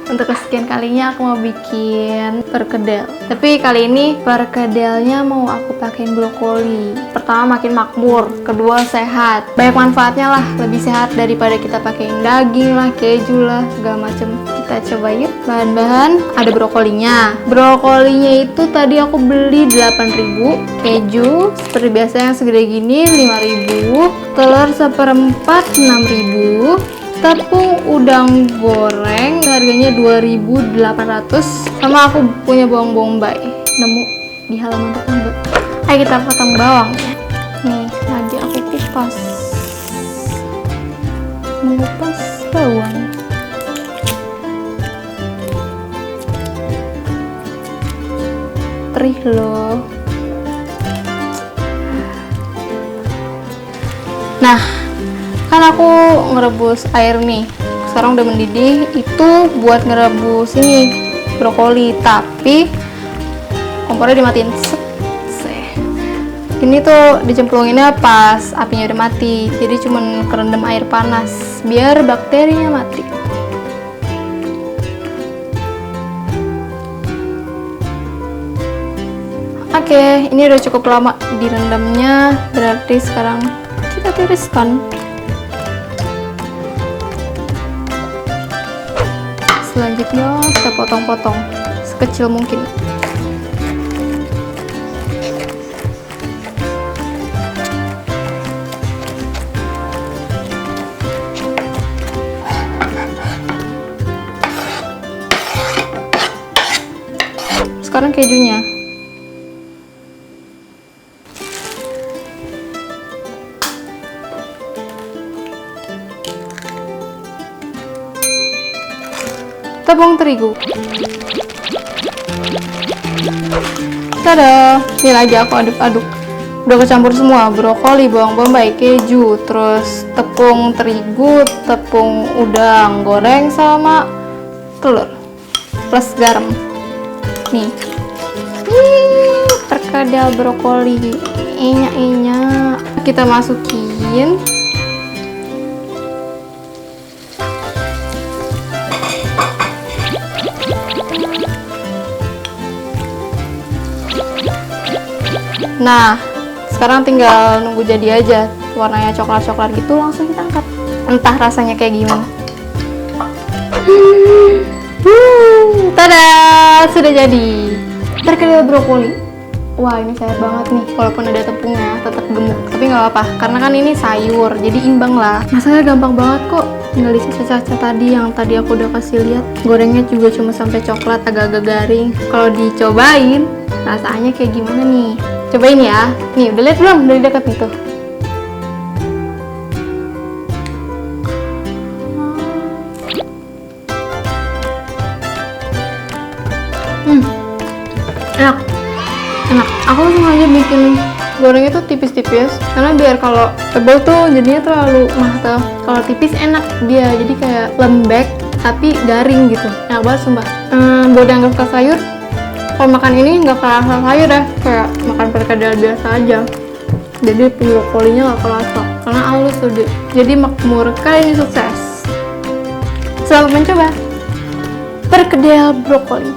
Untuk kesekian kalinya aku mau bikin perkedel. Tapi kali ini perkedelnya mau aku pakein brokoli. Pertama makin makmur, kedua sehat. Banyak manfaatnya lah, lebih sehat daripada kita pakein daging lah, keju lah, segala macem. Kita coba yuk. Bahan-bahan ada brokolinya. Brokolinya itu tadi aku beli 8.000, keju seperti biasa yang segede gini 5.000, telur seperempat 6.000, tepung udang goreng harganya 2.800, sama aku punya bawang bombay nemu di halaman tetangga. Ayo kita potong bawang. Nih lagi aku kupas, mengupas bawang. Perih loh. Nah, kan aku ngerebus air nih, sekarang udah mendidih. Itu buat ngerebus ini brokoli, tapi kompornya dimatiin. Ini tuh dicemplunginnya pas apinya udah mati, jadi cuman kerendam air panas biar bakterinya mati. Oke, ini udah cukup lama direndamnya, berarti sekarang kita tiriskan. Selanjutnya kita potong-potong sekecil mungkin. Sekarang kejunya. Tepung terigu. Tada, ini lagi aku aduk-aduk. Udah kecampur semua, brokoli, bawang bombay, keju, terus tepung terigu, tepung udang goreng, sama telur plus garam. Nih, perkedel brokoli, enak-enak. Kita masukin. Nah, sekarang tinggal nunggu jadi aja. Warnanya coklat-coklat gitu, langsung kita angkat. Entah rasanya kayak gimana. Tada, sudah jadi perkedel brokoli. Wah, ini sehat banget nih. Walaupun ada tepungnya, tetap gemuk. Tapi nggak apa-apa, karena kan ini sayur, jadi imbang lah. Masaknya gampang banget kok. Tinggal dicacah-cacah tadi yang tadi aku udah kasih lihat. Gorengnya juga cuma sampai coklat, agak-agak garing. Kalau dicobain, rasanya kayak gimana nih? Cobain ya. Nih, udah lihat belum dari dekat gitu? Enak. Enak. Aku sengaja bikin gorengnya tuh tipis-tipis karena biar kalau tebal tuh jadinya terlalu matang. Kalau tipis enak dia, jadi kayak lembek tapi garing gitu. Enak banget sumpah. Buat yang gak suka sayur, kalau makan ini nggak kerasa sayur ya, kayak makan perkedel biasa aja. Jadi brokolinya nggak kerasa karena halus tuh dia. Jadi makmur, kali ini sukses. Selamat mencoba perkedel brokoli.